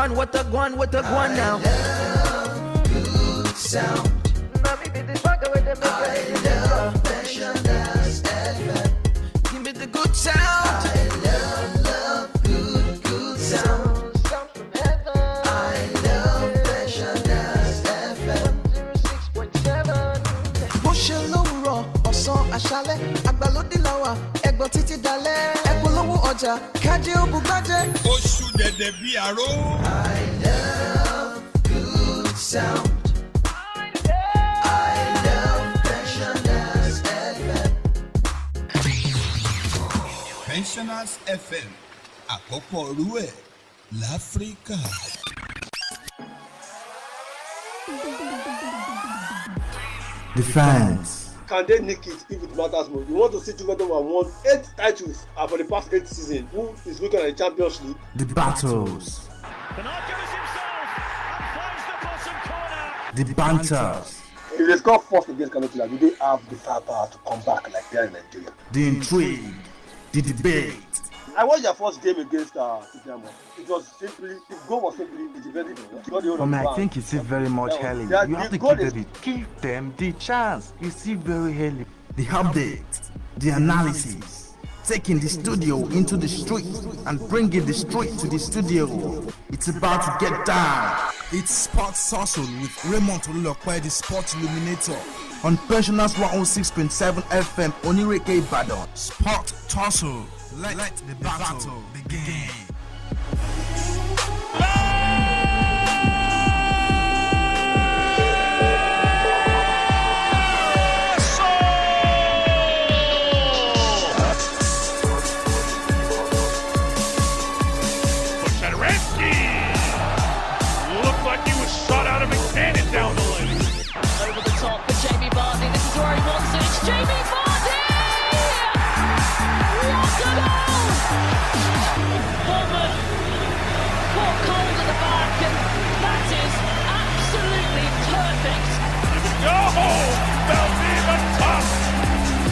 guan, what a guan, what a guan now. Good sound. I love Pensioners FM. Give me the good sound. I love good sound. Sound from heaven. I love Pensioners FM. 106.7. Bó ṣe lówùrọ̀ ọ̀sán àṣálẹ́ àgbàlódé làwà ẹ̀gbọ́n títí dalẹ́ ẹ̀polówó ọjà kájí ó bugbájẹ́. Oṣù dẹ̀dẹ̀ bí àró. I love good sound. Pensioners FM, àkọ́kọ́ orú ẹ̀ l'Áfíríkà. The fans. Can they nick it if it matters more? You want to see together who have won 8 titles for the past 8 seasons. Who is looking at the Champions League? The battles. The banters. If they score first against Canada, do they have the firepower to come back like they are in Nigeria? The intrigue. The debate. I watched their first game against Senegal. It was simply, the goal was simply defending. I think it's very much early. You have to give them the chance. It's still very early. The update, the analysis, taking the studio into the street and bringing the street to the studio. It's about to get down. It's Sports Hustle with Raymond Olulokwe, the Sports Illuminator. On Pensioners 106.7 FM, Onireke Ibadan. Sport Tussle. Let the battle begin. Looked like he was shot out of a cannon down the lane. Over the top for Jamie Vardy. This is where he wants it. It's Jamie Vardy! What a goal! Bournemouth caught cold at the back, and that is absolutely perfect. Go home! Vardy on top!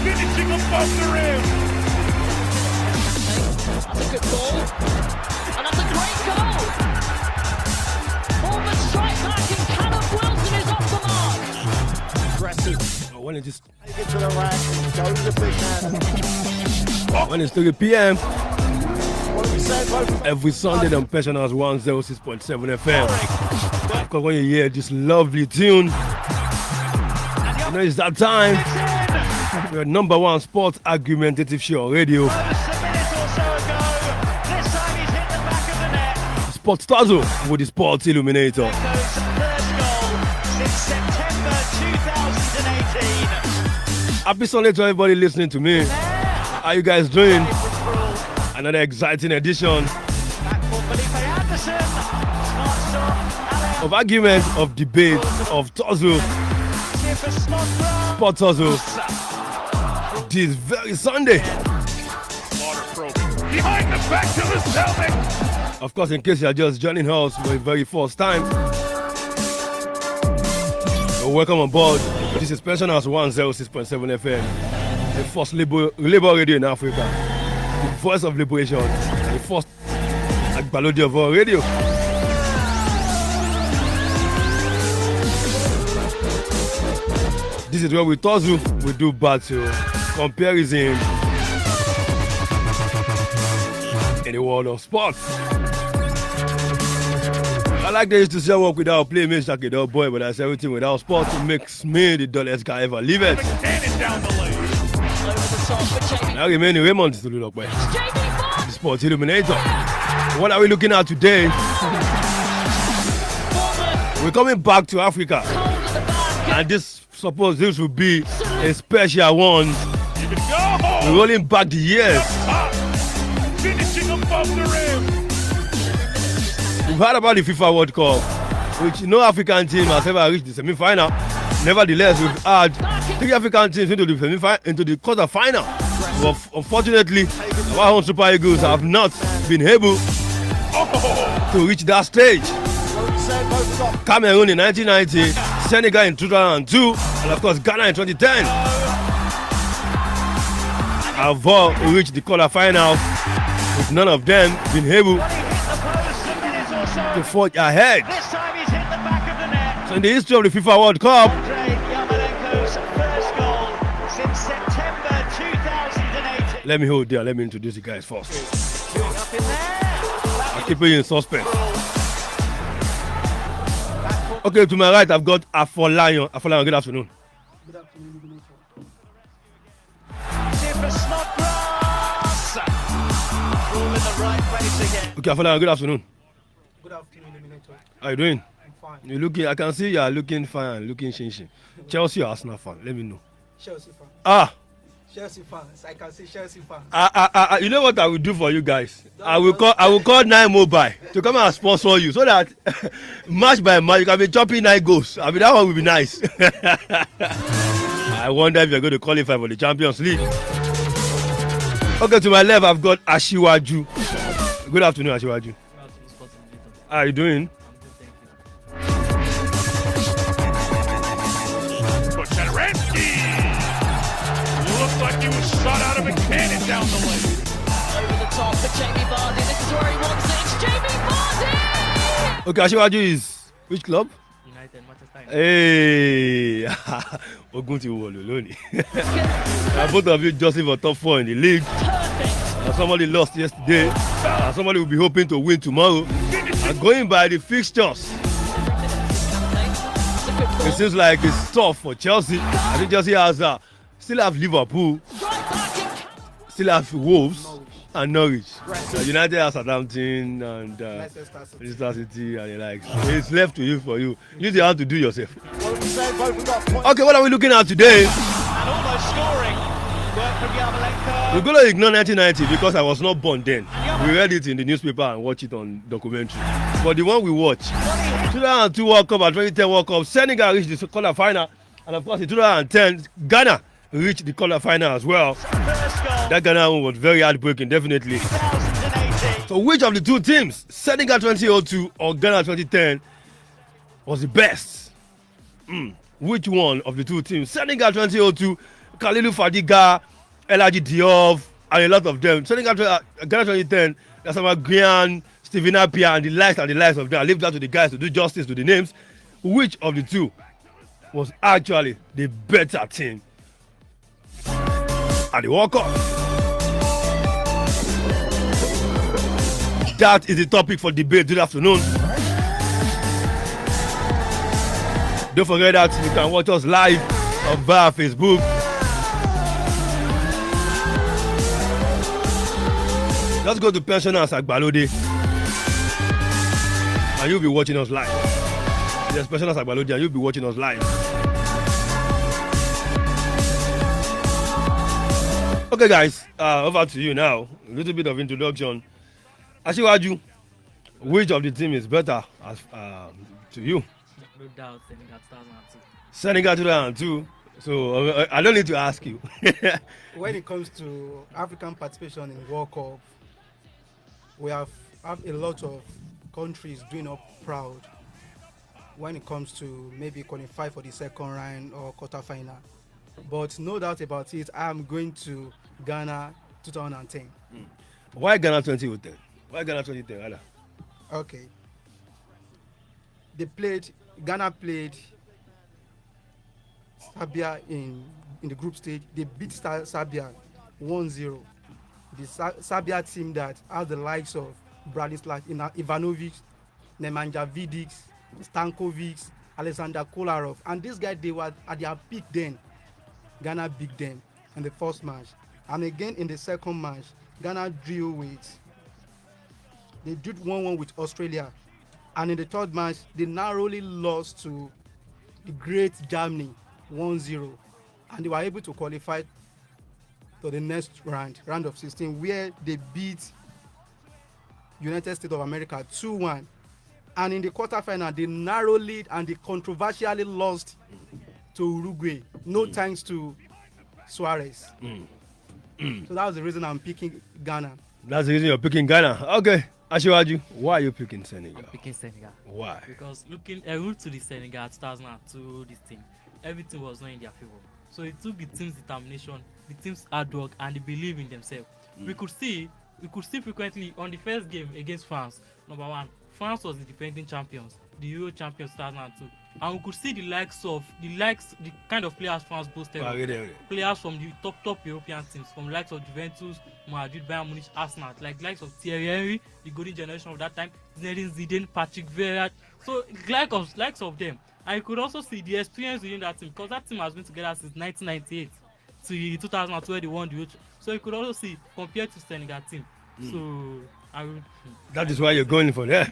Finishing above the rim! That's a good ball. And that's a great goal! Bournemouth strike back, and Callum Wilson is off the mark. Aggressive. When it just Take it to the rack, go to the big man. when it's 3 p.m. What do we say, both? every Sunday on Pensioners 106.7 FM. Of course, when you hear this lovely tune, you know it's that time. Your number one sports argumentative show on radio. Sports Tazo with the Sports Illuminator. Happy Sunday to everybody listening to me. How you guys doing? Another exciting edition of argument, of debate, of Tazo, Sport Tazo. This very Sunday. Behind the back to the Celtic. Of course, in case you are just joining us for the very first time, welcome on board. This is Pensioners 106.7 FM, the first labor radio in Africa, the voice of liberation, the first Agbalodi of our radio. This is where we tussle, we do battle, comparison in the world of sports. I like they used to say work without play makes like a dull boy, but that's everything without sports makes me the dullest guy ever live it. Now remaining Raymond to look by the Sports Illuminator. What are we looking at today? We're coming back to Africa, and this will be a special one. We're rolling back the years. Finishing above the rim. We've heard about the FIFA World Cup, which no African team has ever reached the semi-final. Nevertheless, we've had 3 African teams into the quarter-final. But unfortunately, our own Super Eagles have not been able to reach that stage. Cameroon in 1990, Senegal in 2002, and of course Ghana in 2010 have all reached the quarter-final, with none of them been able to forge ahead. This time he's hit the back of the net. So in the history of the FIFA World Cup, Andre Yarmolenko's first goal since September 2018. let me hold there. Let me introduce the guys first. Queuing up in there. I'll keep it in suspense. Okay, to my right, I've got Afolayan. Afolayan, good afternoon. For Snodgrass. Ball in the right place again. Okay, Afolayan, good afternoon. Good afternoon, Eliminator. How you doing? I'm fine. You looking? I can see you are looking fine, looking shinshin. Chelsea or Arsenal fan? Let me know. Chelsea fan. Chelsea fans. I can see Chelsea fans. You know what I will do for you guys? I will call 9 Mobile to come and sponsor you so that match by match you can be chopping 9 goals. I mean that one will be nice. I wonder if you're going to qualify for the Champions League. Okay, to my left I've got Ashiwaju. Good afternoon, Ashiwaju. How are you doing? Looks like he was shot out of a cannon down the lane. Over the top for Jamie Vardy. This is where he wants it. It's Jamie Vardy! Okay, Ashiwaju is which club? United, Manchester United. Hey, Ogun ti wọ lónìí. Both of you just in for top 4 in the league. And somebody lost yesterday. And somebody will be hoping to win tomorrow. And going by the fixtures, it seems like it's tough for Chelsea. I think Chelsea has still have Liverpool, still have Wolves and Norwich. United has Southampton and Leicester City and the likes. It's left to you for you. You need to do yourself. Okay, what are we looking at today? And almost scoring. Work from Yarmolenko. We're going to ignore 1990 because I was not born then. We read it in the newspaper and watched it on documentary. But the one we watched, 2002 World Cup and 2010 World Cup, Senegal reached the quarter final. And of course in 2010, Ghana reached the quarter final as well. That Ghana one was very heartbreaking, definitely. 2018. So which of the two teams, Senegal 2002 or Ghana 2010, was the best? Which one of the two teams? Senegal 2002, Khalilou Fadiga, Elhadji Diop, and a lot of them. Senegal Ghana 2010, Gassama Gyan, Stephen Appiah, and the likes of them. I leave that to the guys to do justice to the names. Which of the two was actually the better team at the World Cup? That is the topic for debate this afternoon. Don't forget that you can watch us live via Facebook. Just go to Pensioners Agbalode and you'll be watching us live. There's Pensioners Agbalode and you'll be watching us live. Okay guys, over to you now. A little bit of introduction. Ashiwaju, which of the team is better as to you? No doubt, Senegal 2002. Senegal 2002. So I don't need to ask you. When it comes to African participation in World Cup, we have a lot of countries doing up proud when it comes to maybe qualify for the second round or quarter final. But no doubt about it, I am going to Ghana 2010. Why Ghana 2010? Why Ghana 2010? Rather? Okay. Ghana played Serbia in the group stage. They beat Serbia 1-0. The Serbia team that has the likes of Branislav Ivanovic, Nemanja Vidic, Stankovic, Alexander Kolarov. And these guys, they were at their peak then. Ghana beat them in the first match. And again in the second match, Ghana drew 1-1 with Australia. And in the third match, they narrowly lost to the great Germany 1-0. And they were able to qualify to the next round of 16, where they beat United States of America 2-1. And in the quarterfinal, they narrowly and they controversially lost to Uruguay. No thanks to Suarez. So that was the reason I'm picking Ghana. That's the reason you're picking Ghana. Okay. Ashiwaju, why are you picking Senegal? I'm picking Senegal. Why? Because looking a route to the Senegal 2002, this team, everything was not in their favor. So it took the team's determination, the team's hard work, and the belief in themselves. We could see frequently on the first game against France, number one, France was the defending champions, the Euro champions 2002, and we could see the kind of players France boasted. Players from the top European teams, from the likes of Juventus, Madrid, Bayern Munich, Arsenal, like likes of Thierry Henry, the golden generation of that time, Zinedine Zidane, Patrick Vieira. So likes of them. I could also see the experience within that team, because that team has been together since 1998 to 2002 where they won the Euro. So you could also see compared to Senegal team. So that is why you're going for that.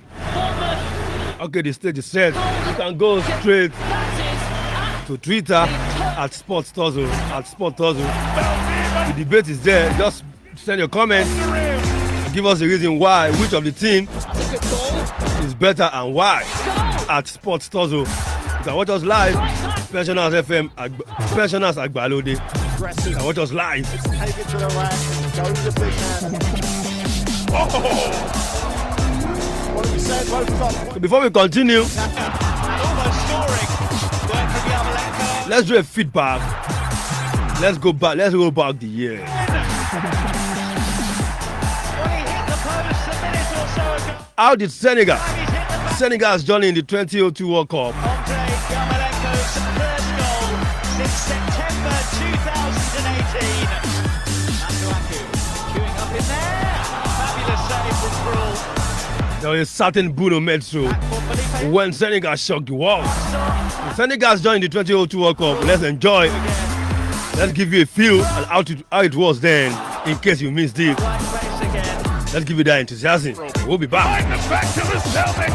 Okay, the stage is set. You can go straight to Twitter at Sports Tuzzle. The debate is there. Just send your comments. Give us the reason why, which of the team is better and why at Sports Tuzzle. You can watch us live. Pensioners FM, Pensioners Agbalode. You can watch us live. Take it to the rack. Go to the big man. What have we said? So before we continue, let's do a feedback. Let's go back. Let's roll back the year. How did Senegal's journey in the 2002 World Cup? Since September 2018. Queuing up in there. Fabulous save from Krul. There was a certain Bruno Metsu when Senegal shocked the world. Senegal's journey in the 2002 World Cup. Let's enjoy. Let's give you a feel and how it was then, in case you missed it. Let's give you that enthusiasm. We'll be back. Back to the Celtic.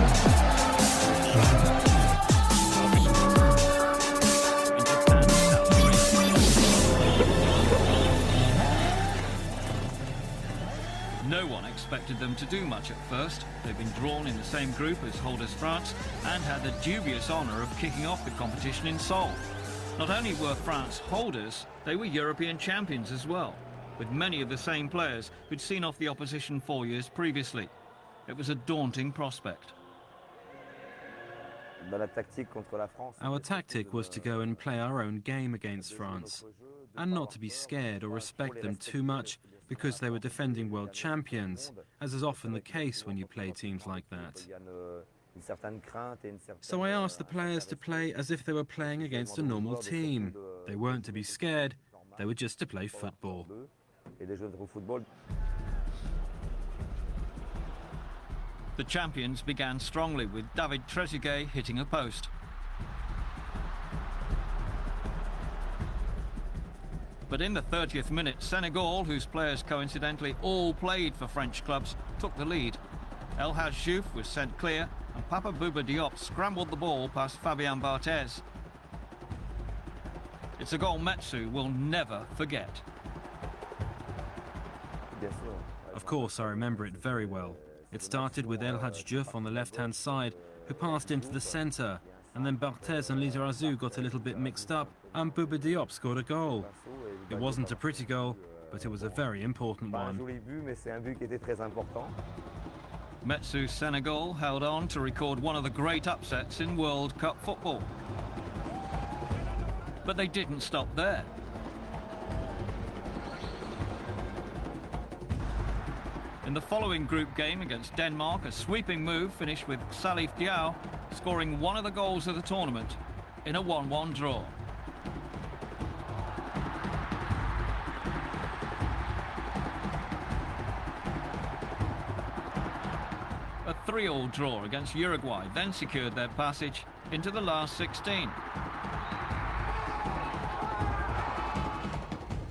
No one expected them to do much at first. They've been drawn in the same group as holders France and had the dubious honour of kicking off the competition in Seoul. Not only were France holders, they were European champions as well, with many of the same players who'd seen off the opposition 4 years previously. It was a daunting prospect. Our tactic was to go and play our own game against France, and not to be scared or respect them too much because they were defending world champions, as is often the case when you play teams like that. So I asked the players to play as if they were playing against a normal team. They weren't to be scared, they were just to play football. The champions began strongly, with David Trezeguet hitting a post. But in the 30th minute, Senegal, whose players coincidentally all played for French clubs, took the lead. El Hadj Diouf was sent clear, and Papa Bouba Diop scrambled the ball past Fabien Barthez. It's a goal Metsu will never forget. Of course, I remember it very well. It started with El Hadj Diouf on the left-hand side, who passed into the centre, and then Barthez and Lizarazu got a little bit mixed up, and Bouba Diop scored a goal. It wasn't a pretty goal, but it was a very important one. Metsu Senegal held on to record one of the great upsets in World Cup football. But they didn't stop there. In the following group game against Denmark, a sweeping move finished with Salif Diao scoring one of the goals of the tournament in a 1-1 draw. A 3-3 draw against Uruguay then secured their passage into the last 16.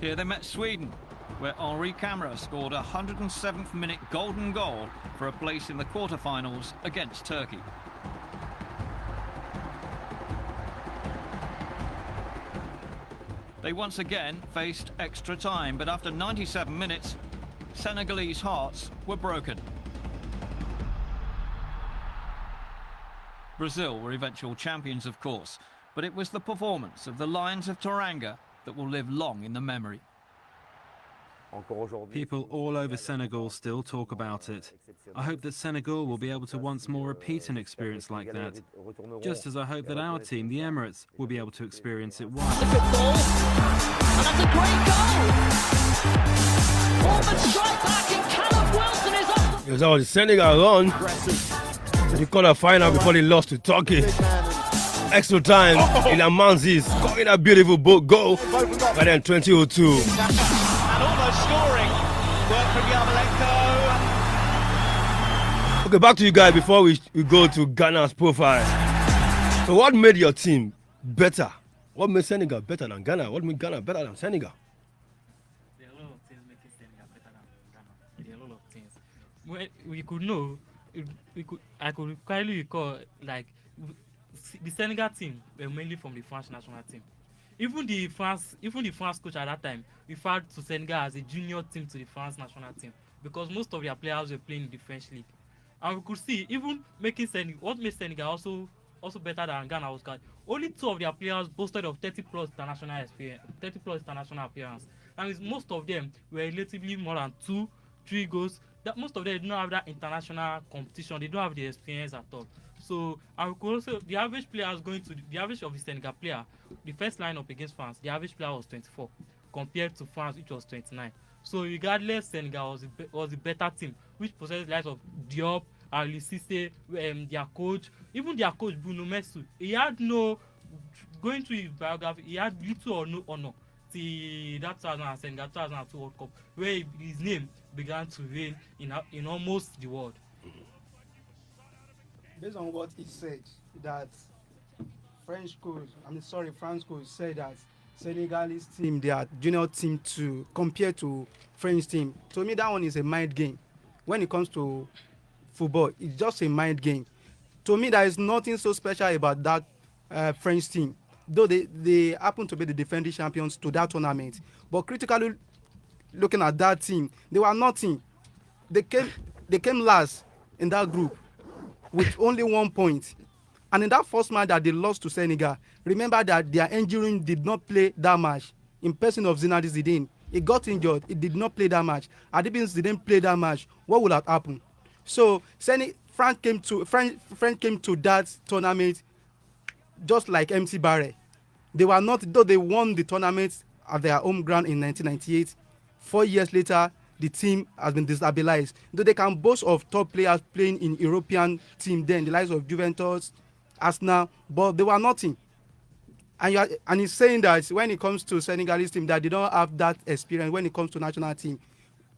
Here they met Sweden, where Henri Camara scored a 107th minute golden goal for a place in the quarter-finals against Turkey. They once again faced extra time, but after 97 minutes, Senegalese hearts were broken. Brazil were eventual champions, of course, but it was the performance of the Lions of Teranga that will live long in the memory. People all over Senegal still talk about it. I hope that Senegal will be able to once more repeat an experience like that, just as I hope that our team, the Emirates, will be able to experience it once. That's a good goal, and that's a great goal. Forward strike back, and Callum Wilson is off. It's all the Senegal run. the quarter-final before they lost to Turkey. Extra time in Amanzi scoring a beautiful goal by then 2002. And almost scoring. Work from Yarmolenko. Okay, back to you guys before we go to Ghana's profile. So what made your team better? What made Senegal better than Ghana? What made Ghana better than Senegal? There are a lot of things making Senegal better than Ghana. There are a lot of things. Well, we could know, I could quietly recall, like, the Senegal team were mainly from the French national team. Even the France coach at that time referred to Senegal as a junior team to the France national team because most of their players were playing in the French league. And we could see even what made Senegal also better than Ghana was that only 2 of their players boasted of 30 plus international appearance. And most of them were relatively more than 2-3 goals. That most of them did not have that international competition. They don't have the experience at all. So, and we could also, the average players going to the average of the Senegal player, the first lineup against France, the average player was 24 compared to France, which was 29. So, regardless, Senegal was a better team, which possessed the likes of Diop, Ali Cisse, their coach, even their coach Bruno Metsu. He had no, going through his biography, he had little or no honor till that 2002 World Cup, where his name began to reign in almost the world. Based on what he said, that France coach said that Senegalese team, their junior team, to compare to French team. To me, that one is a mind game. When it comes to football, it's just a mind game. To me, there is nothing so special about that French team, though they happen to be the defending champions to that tournament. But critically looking at that team, they were nothing. They came last in that group with only 1 point. And in that first match that they lost to Senegal, remember that their injury did not play that match. In person of Zinedine Zidane, he got injured. He did not play that match. Had it been Zidane play that match, what would have happened? So France came to that tournament just like MC Barre. They were not, though they won the tournament at their home ground in 1998. 4 years later, the team has been destabilized. Though they can boast of top players playing in European team then, the likes of Juventus, Arsenal, but they were nothing. And he's saying that when it comes to Senegalese team, that they don't have that experience when it comes to national team.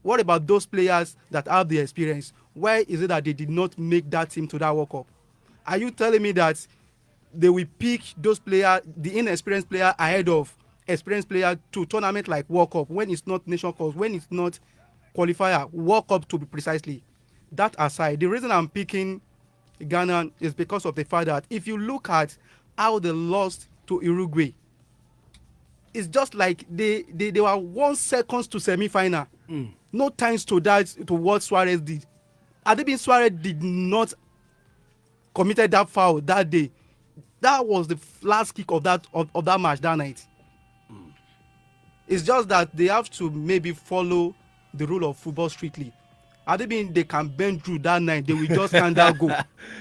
What about those players that have the experience? Why is it that they did not make that team to that World Cup? Are you telling me that they will pick those players, the inexperienced player, ahead of experienced player to tournament like World Cup when it's not Nation Cup, when it's not qualifier, World Cup to be precisely? That aside, the reason I'm picking Ghana is because of the fact that if you look at how they lost to Uruguay, it's just like they were 1 second to semi-final. No thanks to that, to what Suarez did. Had it been Suarez did not committed that foul that day, that was the last kick of that match that night. It's just that they have to maybe follow the rule of football strictly. Had it been they can bend through that night, they will just stand that goal.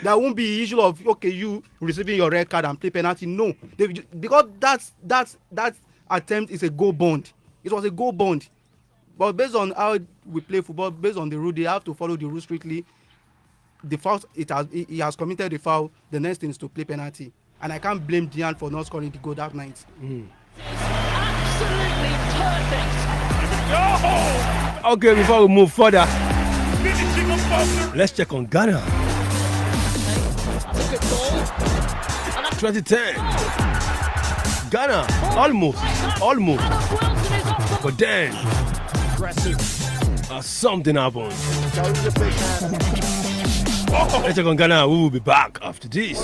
There won't be issue of okay, you receiving your red card and play penalty. No, because that attempt is a goal bond. It was a goal bond. But based on how we play football, based on the rule, they have to follow the rule strictly. The foul, he has committed the foul. The next thing is to play penalty, and I can't blame Dian for not scoring the goal that night. Absolutely perfect. Okay, before we move further, let's check on Ghana. 2010. Ghana, almost. But then, something happened. Let's check on Ghana. We will be back after this.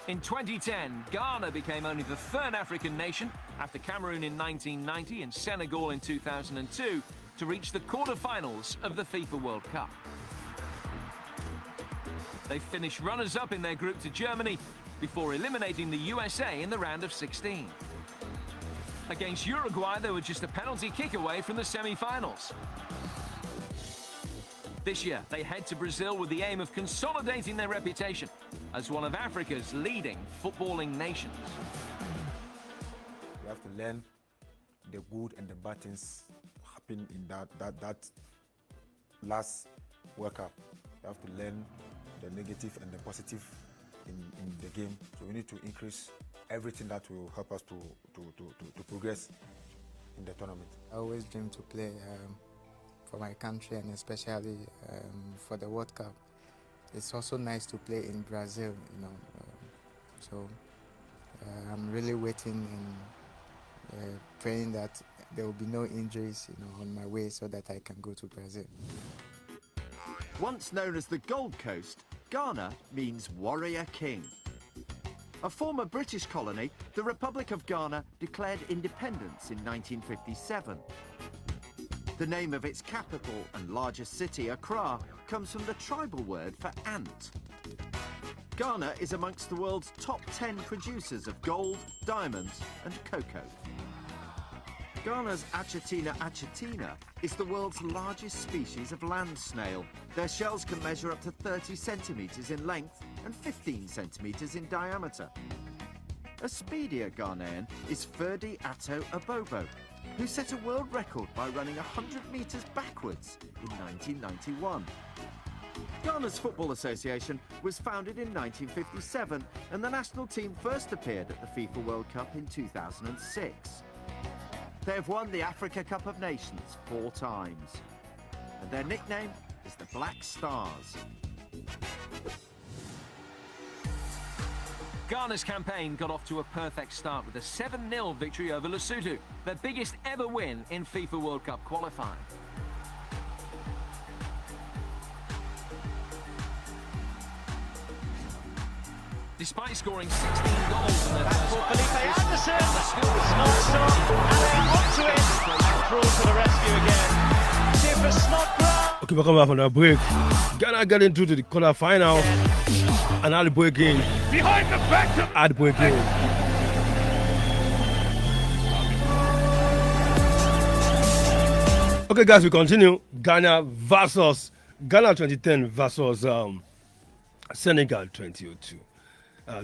In 2010, Ghana became only the 3rd African nation, after Cameroon in 1990 and Senegal in 2002, to reach the quarter-finals of the FIFA World Cup. They finished runners-up in their group to Germany before eliminating the USA in the round of 16. Against Uruguay, they were just a penalty kick away from the semi-finals. This year, they head to Brazil with the aim of consolidating their reputation as one of Africa's leading footballing nations. You have to learn the good and the bad things happen in that last World Cup. We have to learn the negative and the positive in the game. So we need to increase everything that will help us to progress in the tournament. I always dream to play for my country, and especially for the World Cup. It's also nice to play in Brazil, you know. So I'm really waiting and praying that there will be no injuries, you know, on my way, so that I can go to Brazil. Once known as the Gold Coast, Ghana means warrior king. A former British colony, the Republic of Ghana declared independence in 1957. The name of its capital and largest city, Accra, comes from the tribal word for ant. Ghana is amongst the world's top 10 producers of gold, diamonds and cocoa. Ghana's Achatina achatina is the world's largest species of land snail. Their shells can measure up to 30 centimetres in length and 15 centimetres in diameter. A speedier Ghanaian is Ferdi Atto Abobo, who set a world record by running 100 metres backwards in 1991. Ghana's Football Association was founded in 1957, and the national team first appeared at the FIFA World Cup in 2006. They have won the Africa Cup of Nations 4 times, and their nickname is the Black Stars. Ghana's campaign got off to a perfect start with a 7-0 victory over Lesotho, their biggest ever win in FIFA World Cup qualifying. Despite scoring 16 goals in their first Felipe Anderson, Snodgrass, and they're onto it, and Crawl to the rescue again. See for Snodgrass. Okay, we're coming back from that break. Ghana getting through to the quarter-final, and I'll break in. Behind the back. I'll break in. Okay, guys, we continue. Ghana 2010 versus Senegal 2002.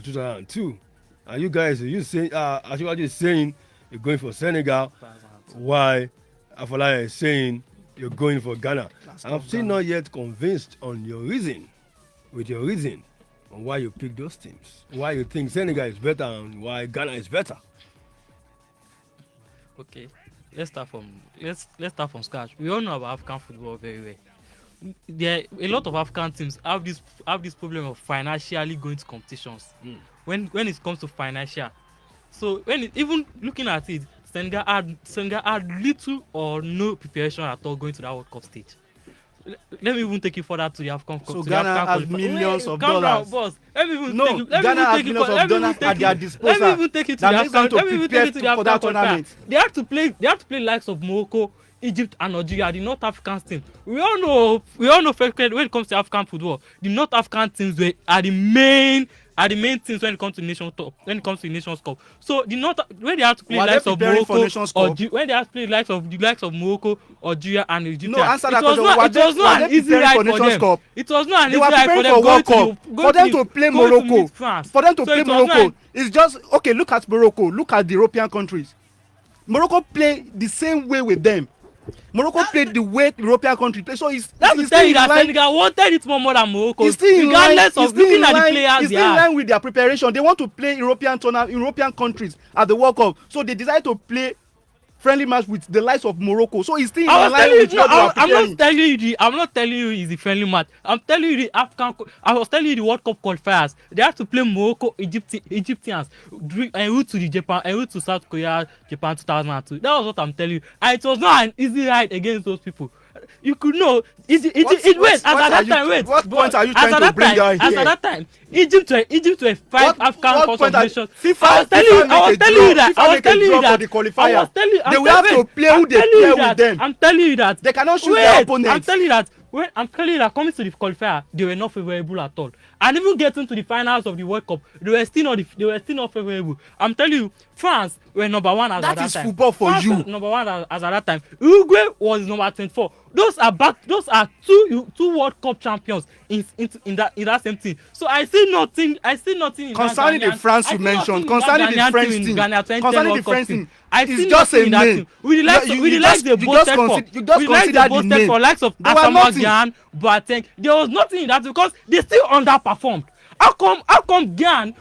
2002. Are you guys, are you saying you're going for Senegal? Why Afolayan is saying you're going for Ghana? I'm still not yet convinced on your reason, on why you pick those teams. Why you think Senegal is better and why Ghana is better. Okay, let's start from scratch. We all know about African football very well. A lot of African teams have this problem of financially going to competitions. When it comes to financial, so even looking at it, Senegal had little or no preparation at all going to that World Cup stage. Let me even take you further to the African Cup. So Ghana has millions of dollars. Ghana has millions of dollars at their disposal. Let me even take you to the African Cup. They have to play likes of Morocco, Egypt and Nigeria, the North African team. We all know when it comes to African football, the North African teams are the main teams when it comes to Nations Cup. So when they have to play likes of Morocco, when they have to play the likes of Morocco, Algeria and Egypt, no, answer that question. It was not an easy ride for them. It was not an easy ride for them going for them to play Morocco. For them to play Morocco, it's just okay. Look at Morocco. Look at the European countries. Morocco play the same way with them. Morocco played the way the European country play. So that's to tell you that Senegal wanted it more than Morocco. Regardless of looking at the players, it's still in line with their preparation. They want to play European countries at the World Cup. So they decided to play friendly match with the likes of Morocco. So it's still in line with what they are preparing. I'm not telling you it's a friendly match. I'm telling you I was telling you the World Cup qualifiers. They have to play Morocco, Egyptians, en route to Japan, en route to South Korea, Japan 2002. That was what I'm telling you. And it was not an easy ride against those people. You could know. What point are you trying to bring out here? As at that time, Egypt were 5 African Cup of Nations. I was telling you that. They will have to play who they play with them. I'm telling you that. They cannot shoot their opponents. I'm telling you that coming to the qualifier, they were not favorable at all. and even getting to the finals of the World Cup, they were still not favorable. I'm telling you, France were number one as at that time. That is football for France you. was number one as at that time. Uruguay was number 24. Those are two World Cup champions in that same thing. So I see nothing in concerning that the France you mentioned, concerning the French team, concerning the French team, it's just a name. We like the boasted for. We like the boasted for likes of Asamoah Gyan, Boateng. There was nothing in that because they still underperformed. How come Gyan,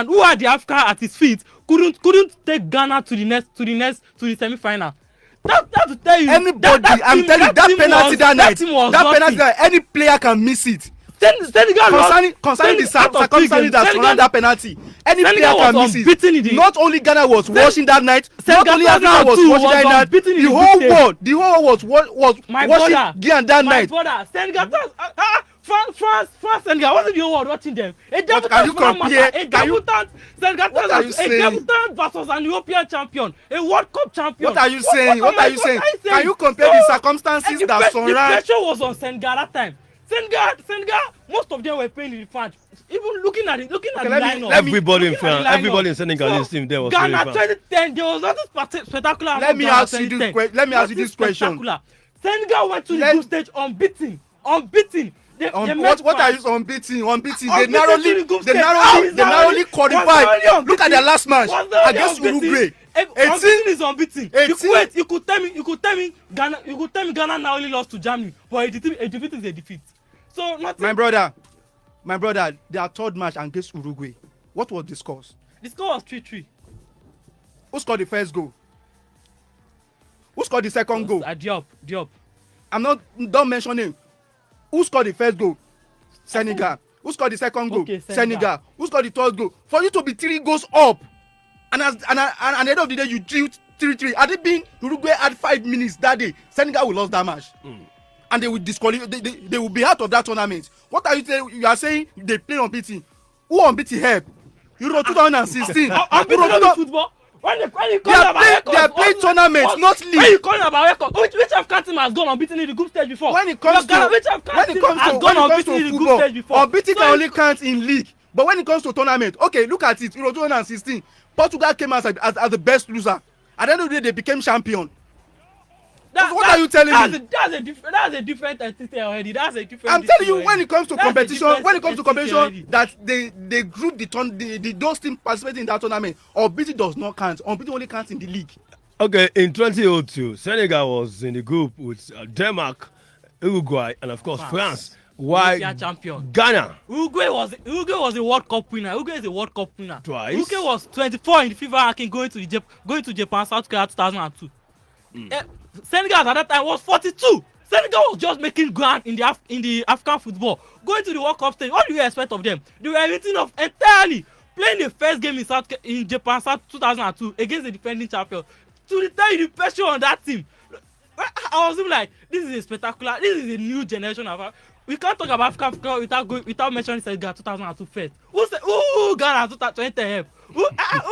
who had the Africa at his feet, couldn't take Ghana to the semi-final? That to tell you. Anybody, I'm telling you, that penalty that night, that penalty, any player can miss it. Concerning the circumstances that surround that penalty, any player can miss it. Not only Ghana was watching that night, not only Africa was watching that night, the whole world was watching Gyan that night. My brother, Senegal, France, Senegal, wasn't the whole world watching them? What can you compare? A debutant versus an European champion, a World Cup champion. What are you saying? Can you compare the circumstances that surround? The pressure was on Senegal that time. Senegal, most of them were playing in the front. Even looking at the lineup. Everybody in France, everybody in Senegalese team there was Ghana 2010, there was nothing spectacular. Let me ask you this question. Senegal went to the group stage unbeaten. What are you unbeaten? They narrowly qualified. Look at their last match against Uruguay. 18 is unbeaten. You could tell me Ghana now only lost to Germany, but a defeat is a defeat. So nothing. My brother, their third match against Uruguay. What was the score? The score was 3-3. Who scored the first goal? Who scored the second goal? Diop. I'm not done mentioning. Who scored the first goal? Senegal. Who scored the second goal? Senegal. Who scored the third goal? For you to be 3 goals up, and at the end of the day you drew 3-3. Had it been Uruguay had 5 minutes that day, Senegal will lose that match, and they will disqualify. They will be out of that tournament. What are you saying? You are saying they play unbeaten. Who unbeaten help? Euro 2016. Unbeaten football. When they are playing tournaments, not league. When you call about record, which African team has gone unbeaten in the group stage before? When it comes to football, unbeaten can only count in league. But when it comes to tournament, okay, look at it. Euro 2016, Portugal came as the best loser. At the end of the day, they became champion. What are you telling me? That's a different entity already. I'm telling you, when it comes to competition, that they group those teams participating in that tournament, unbeaten does not count. Unbeaten only counts in the league. Okay, in 2002, Senegal was in the group with Denmark, Uruguay, and of course France. Why Ghana? Uruguay was a World Cup winner. Uruguay is a World Cup winner. Twice. Uruguay was 24 in the FIFA ranking going to Japan, South Korea 2002. Senegal at that time was 42. Senegal was just making ground in the African football. Going to the World Cup stage, what do you expect of them? They were written off entirely. Playing the first game in Japan, South 2002 against the defending champion. To tell you the pressure on that team, I was like, this is a spectacular. This is a new generation of. We can't talk about Africa without mentioning Senegal 2002 first. Who Ghana 2010? Who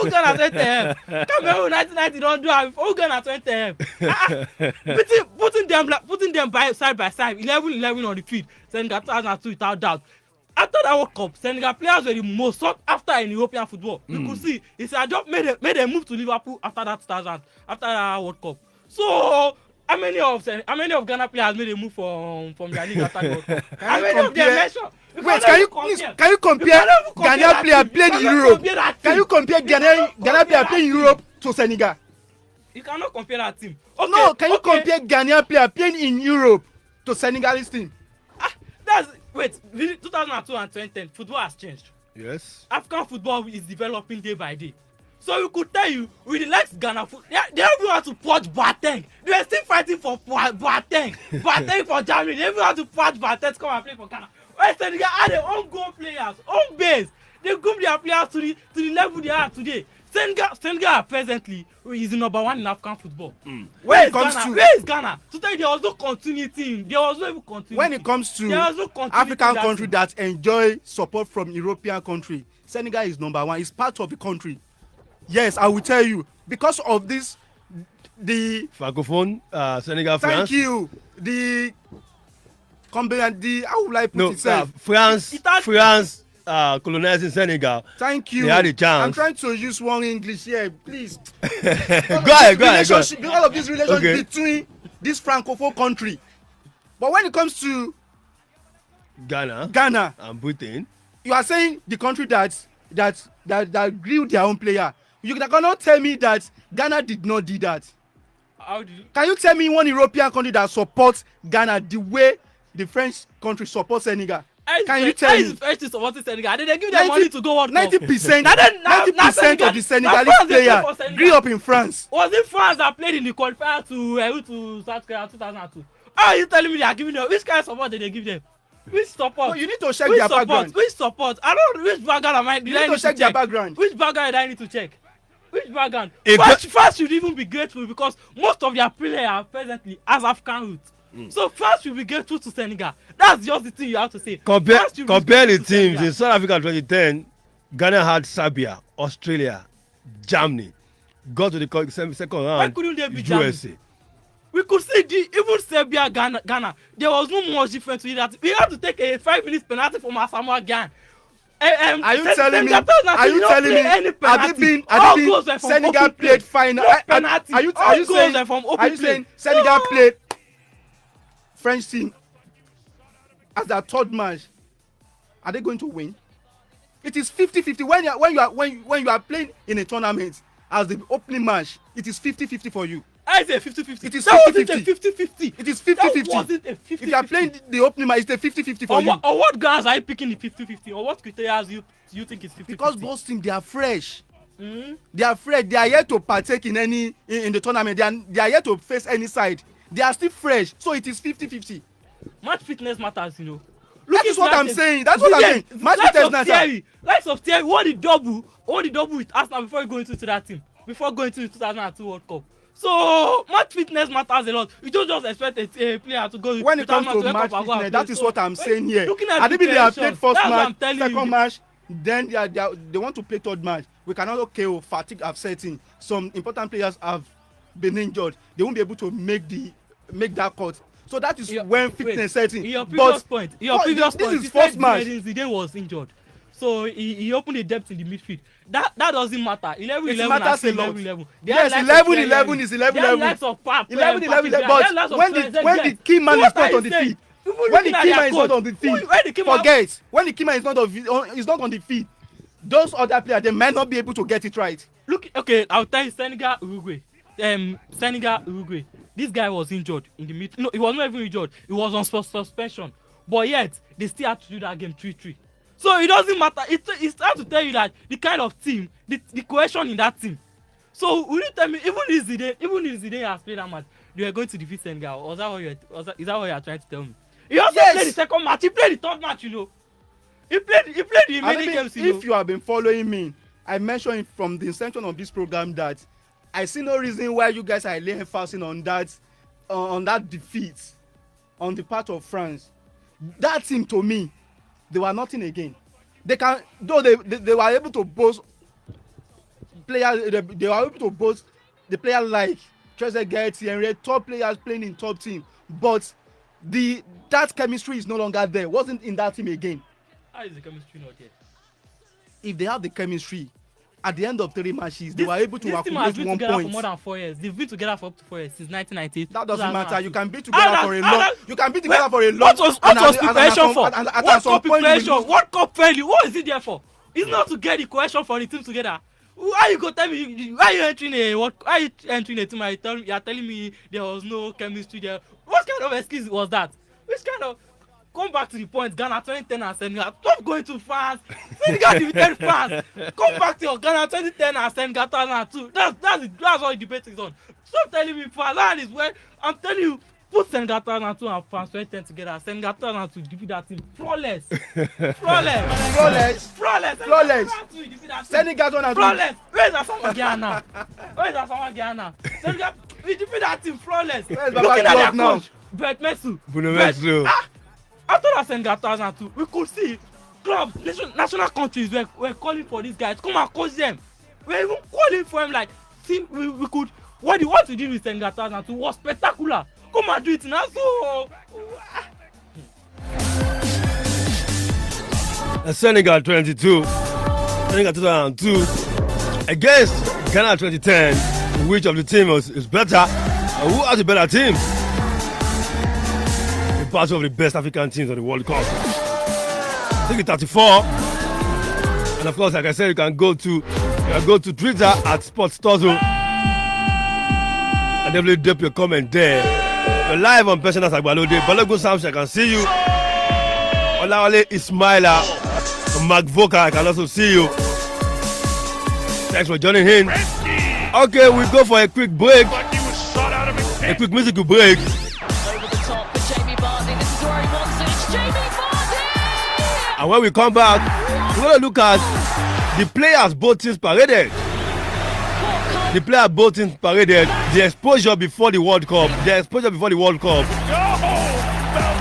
Ghana 2010? Cameroon 1990 don't do it. Who Ghana 2010? Putting them side by side, 11 on the field. Senegal 2002 without doubt. After that World Cup, Senegal players were the most sought after in European football. You could see it's a job made a move to Liverpool after that World Cup. So how many of Ghana players made a move from their league after the World Cup? How many of them mention? Wait, can you compare Ghanaian player playing in Europe? Can you compare Ghanaian player playing in Europe to Senegal? You cannot compare that team. Can you compare Ghanaian player playing in Europe to Senegalese team? 2002 and 2010, football has changed. Yes. African football is developing day by day. So we could tell you, with the likes Ghana, they want to purge Boateng. They were still fighting for Boateng. Boateng for Germany. They want to purge Boateng to come and play for Ghana. Why Senegal had their own goal players, own base. They group their players to the level they are today. Senegal presently is the number one in African football. Where is Ghana? To tell you, there was no continuity. There was no even continuity. When it comes to African country that enjoy support from European country, Senegal is number one. It's part of the country. Yes, I will tell you, because of this, the Francophone, Senegal, France. Thank you. The how will I put it? No, France colonizing Senegal. Thank you. They had a chance. I'm trying to use one English here, please. Go ahead. Because of this relationship between this francophone country, but when it comes to Ghana and Britain, you are saying the country that grew their own player. You cannot tell me that Ghana did not do that. Can you tell me one European country that supports Ghana the way the French country supports Senegal? Can you tell me? French is supporting Senegal. They give them money to go World Cup. 90% of the Senegalese players grew up in France. Was it France that played in the qualifier to South Korea 2002? How are you telling me they are giving them? Which kind of support did they give them? Which support? No, you need to check their background. Which support? I don't know which background am I. You need to check their background. Which background do I need to check? Which background? France should even be grateful because most of their players are presently as African roots. So France should be grateful to Senegal. That's just the thing you have to say. Compare the teams in South Africa 2010. Ghana had Serbia, Australia, Germany. Got to the second round. Why couldn't they be USA? Germany? We could see even Serbia, Ghana. There was no much difference with that. We had to take a 5 minutes penalty from Asamoah Gyan. Are you telling me? Senegal played final? Are you saying Senegal played French team as their third match? Are they going to win? It is 50-50 when you are playing in a tournament as the opening match. It is 50-50 for you. I say 50-50. It is 50-50. It is 50-50. If you are playing the opening match, it's a 50-50 for you. On what grounds are you picking the 50-50? Or what criteria you think is 50-50? Because both teams, they are fresh. They are fresh. They are yet to partake in the tournament. They are yet to face any side. They are still fresh. So it is 50-50. Match fitness matters, you know. That is what I'm saying. That's what I'm saying. Match fitness matters. Likes of Thierry, what the double with Arsenal before going into that team. Before going to the 2002 World Cup. So match fitness matters a lot. You don't just expect a player to go. When it comes to match fitness, that is what I'm saying here. Maybe they have played first match, second match, then they want to play third match. We cannot fatigue have set in. Some important players have been injured. They won't be able to make that cut. So that is when fitness sets in. Your previous point. This is first match. Zidane was injured. So he opened a depth in the midfield. That doesn't matter. 11-11. It matters a lot. 11-11. Yes, 11-11 is 11-11. 11-11. But when the key man is not on the field, when the key man is not on the field, forget. When the key man is not on the field, those other players, they might not be able to get it right. Look, okay, I'll tell you, Senegal, Uruguay. This guy was injured in the mid. No, he was not even injured. He was on suspension. But yet, they still had to do that game 3-3. So it doesn't matter. It's trying to tell you that the kind of team, the cohesion in that team. So will you tell me, even if Zidane has played that match, they were going to defeat Senegal? Is that what you are trying to tell me? He also played the second match. He played the third match, you know. He played the remaining games, you know. If you have been following me, I mentioned from the inception of this program that I see no reason why you guys are laying emphasis on that defeat on the part of France. That team, to me, they were nothing again. They were able to boast players. They were able to boast the player like Trezeguet, Thierry, top players playing in top team. But that chemistry is no longer there. Wasn't in that team again. How is the chemistry not there? If they have the chemistry, at the end of 3 matches, they were able to accumulate 1 point. This team has been together for more than 4 years. They've been together for up to 4 years since 1998. That doesn't matter. You can be together for a long. You can be together for a long. What was preparation for? What preparation? What cup failure? What is it there for? It's not to get the cohesion for the team together. Why you go tell me? Why you entering a team? You are telling me there was no chemistry there. What kind of excuse was that? Which kind of? Come back to the point. Ghana 2010 and Senegal. Stop going to France. Senegal defeated France. Come back to your Ghana 2010 and Senegal 2002. That's what the debate is on. Stop telling me France. That is where I'm telling you. Put Senegal 2002 and France 2010 together. Senegal 2002 defeat that team. Flawless. Senegal 2002. Flawless. Where is Asamoah Gyan? Senegal. We defeat that team. Flawless. Where is Baba now? Brett Mesu. After that Senegal 2002, we could see clubs, national countries were calling for these guys. Come and coach them. We're even calling for them like, see, we could. What we did with Senegal 2002 was spectacular. Come and do it now. So Senegal 22, Senegal 2002 against Ghana 2010. Which of the team is better? Who has a better team? The part of the best African teams of the World Cup. I think it's 34. And of course, like I said, you can go to Twitter at SportsTozo and definitely drop your comment there. You're live on Personal Sagbalode. Balogun Samson, I can see you. Olawale Ismaila, Mark Voka, I can also see you. Thanks for joining in. Okay, we go for a quick break. A quick musical break. Over the top for Jamie Vardy. This is where he wants it. It's Jamie Vardy! And when we come back, we're going to look at the players both teams paraded. The players both teams paraded. The exposure before the World Cup.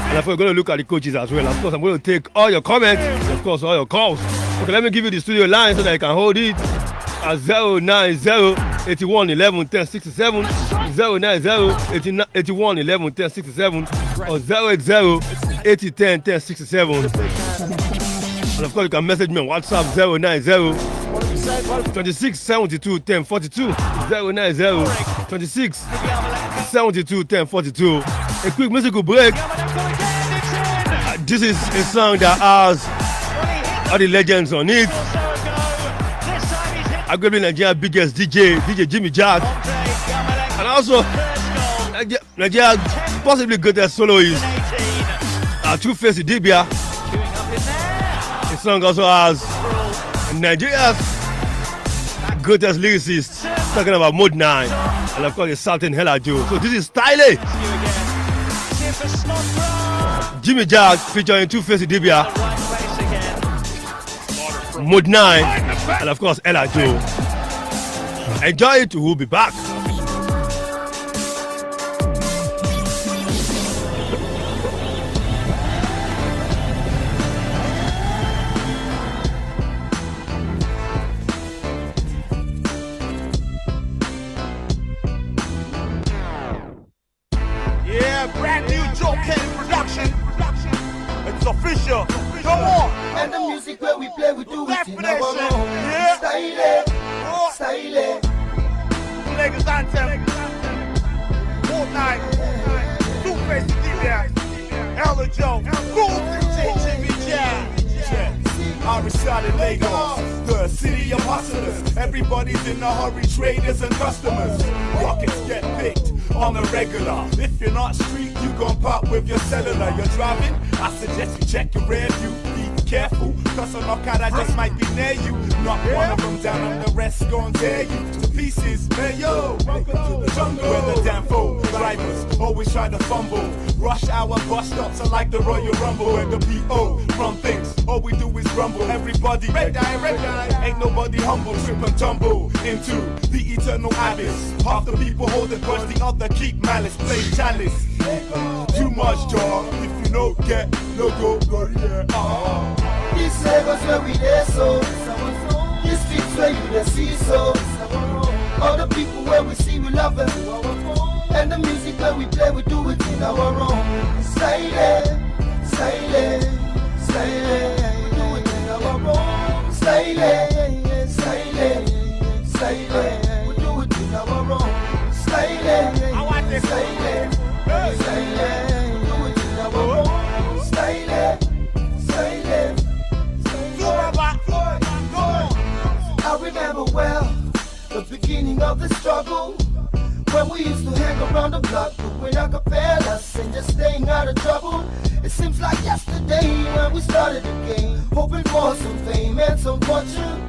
And of course, we're going to look at the coaches as well. Of course, I'm going to take all your comments and of course all your calls. Okay, let me give you the studio line so that you can hold it at 090-81-11-1067, 090-81-11-1067, or 080-80-10-1067. And of course, you can message me on WhatsApp 090-26-72-1042, 090-26-72-1042. A quick musical break. This is a song that has all the legends on it. Arguably Nigeria's biggest DJ Jimmy Jack. And also, Nigeria's possibly greatest soloist, Two-Face Idibia. The song also has Nigeria's greatest lyricist, talking about Mode 9. And of course, it's Sultan Hella Joe. So this is Style. Jimmy Jack featuring Two-Face Idibia, Mode 9, and of course Ella Joe. Enjoy it, we'll be back. Yeah, brand new Joe Kenny production. It's official. Come on. And the music where we play, we do it in our own Yeah. style. Lagos Anthem. Fortnite. Two-Face Idibia. Ella Joe. Cool DJ Jimmy Jack. I reside in Lagos, the city of hustlers. Everybody's in a hurry, traders and customers. Rockets get picked on a regular. If you're not street, you gon' pop with your cellular. You're driving? I suggest you check your rear view. Be careful, cause a knockout I just might be near you. Knock one of them down and the rest gon' tear you to pieces. Hey yo, welcome to the jungle. Where the damn fool drivers always try to fumble. Rush hour bus stops are like the Royal Rumble. Where the P.O. run things, all we do is rumble. Everybody red eye, ain't nobody humble. Trip and tumble into the eternal abyss. Half the people hold a grudge, the other keep malice. Play chalice. Too much dog, if you no get, no go, yeah. This Lagos where we there, so this streets where you the see, so all the people where we see, we love them. And the music where we play, we do it in our own style. We do it in our own style. We do it in our own style. I want this. We do it in our own style. I remember well the beginning of the struggle, when we used to hang around the block doing acapellas and just staying out of trouble. It seems like yesterday when we started the game, hoping for some fame and some fortune.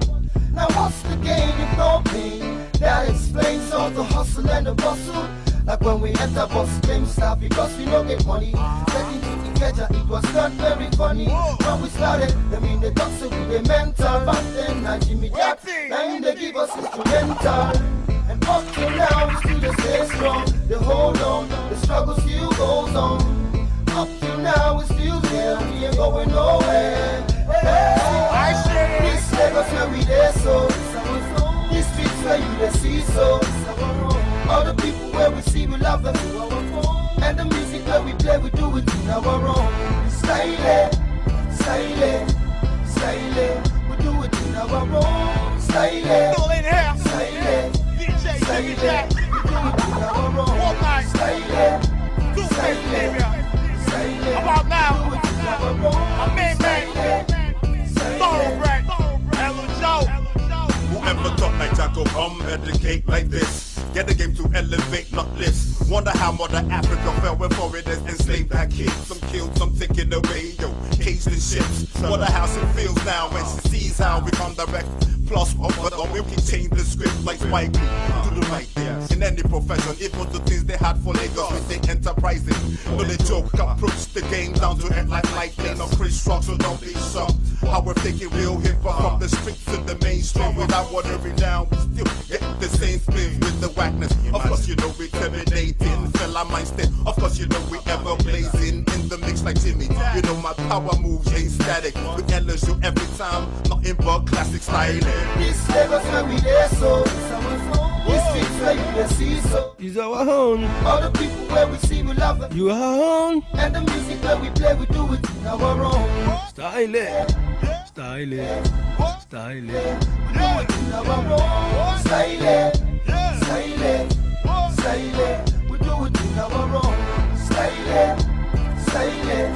Now what's the gain if no pain? That explains all the hustle and the bustle. Like when we enter bus game stop because we don't get money. Getting to the catcher, it was not very funny. When we started, I mean they talk so with the mental. Back then, now Jimmy Jack, now they give us instrumental. And up till now, we still just stay strong. They hold on, the struggle still goes on. Up till now, we still there, we ain't going nowhere. This Lagos where we there, so these streets where you the see, so all the people where we see, we love them. And the music where we play, we do it in our own style. We do it in our own style. Still in here. Style. DJ Jimmy Jack. We do it in our own All night. style. Two-Face Libya. About now. My main man. Thoroughbred. Hello Joe. Whoever thought like Jack will come educate like this? Get the game to elevate, not lift. Wonder how Mother Africa fell when foreigners enslaved that kid. Some killed, some taken away, yo. Caged in ships. Wonder how she feels now when she sees how we come direct. Plus, but we can change the script like Spike Lee. Do the right thing in any profession. It was the things they had for Lagos with the enterprising. No, they joke, approach the game down to end like lightning. No Chris Rock, so don't be shocked. How we're taking real hip hop from the streets to the mainstream without watering down. We still get the same spins with the whackness. Of course, you know we terminating. Fella mindset. Of course, you know we ever blazing in the mix like Jimmy. You know my power moves ain't static. With LSU every time, nothing but classic styling. This Lagos where we there, so it's our home. This streets where you can see, so it's our home. All the people where we see, we love it. You are home. And the music where we play, we do it in our own style. Style. Style. We do it in our own style. Style. Style. We do it in our own style. Style.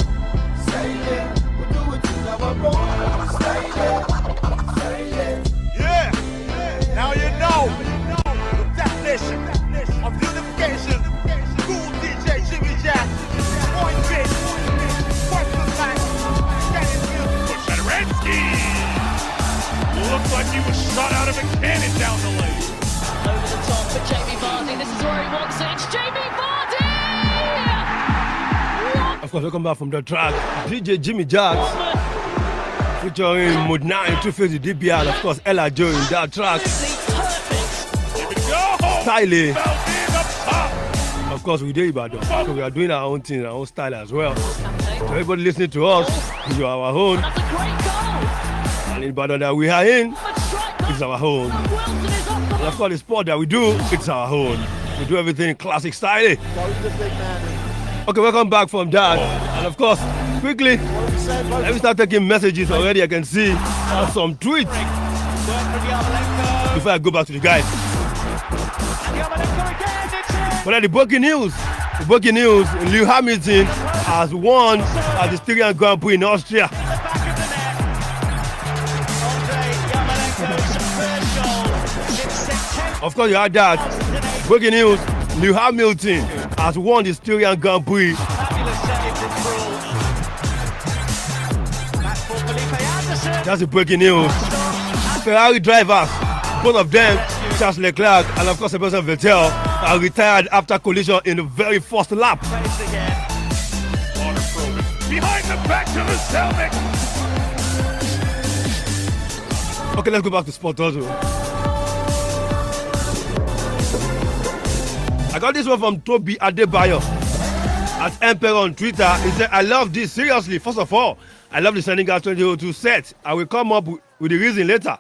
Style. We do it in our own style. Yeah. Now you know the definition of unification. Cool DJ Jimmy Jack. Point big. Point the back. Looks like he was shot out of a cannon down the lane. Over the top for Jamie Vardy. This is where he wants it. It's Jamie Vardy! Of course, welcome back from the track. DJ Jimmy Jacks featuring Mood 9, Two-Face the DBR, of course, Ella Joe in that track. Styling. Of course, we did Ibadan. So we are doing our own thing, our own style as well. So everybody listening to us, you are our own. And in Ibadan that we are in, it's our own. And of course, the sport that we do, it's our own. We do everything in classic style. Okay, welcome back from that. And of course, quickly, let me start taking messages already. I can see some tweets before I go back to the guys. But the breaking news, Lewis Hamilton has won at the Styrian Grand Prix in Austria. Of course, you heard that. Breaking news, Lewis Hamilton has won the Styrian Grand Prix. That's the breaking news. Ferrari drivers, both of them, Charles Leclerc and of course Sebastian Vettel, are retired after collision in the very first lap. Behind the back to the helmet. Okay, let's go back to sport also. I got this one from Toby Adebayo at Emperor on Twitter. He said, I love this, seriously. First of all, I love the Senegal 2002 set. I will come up with the reason later.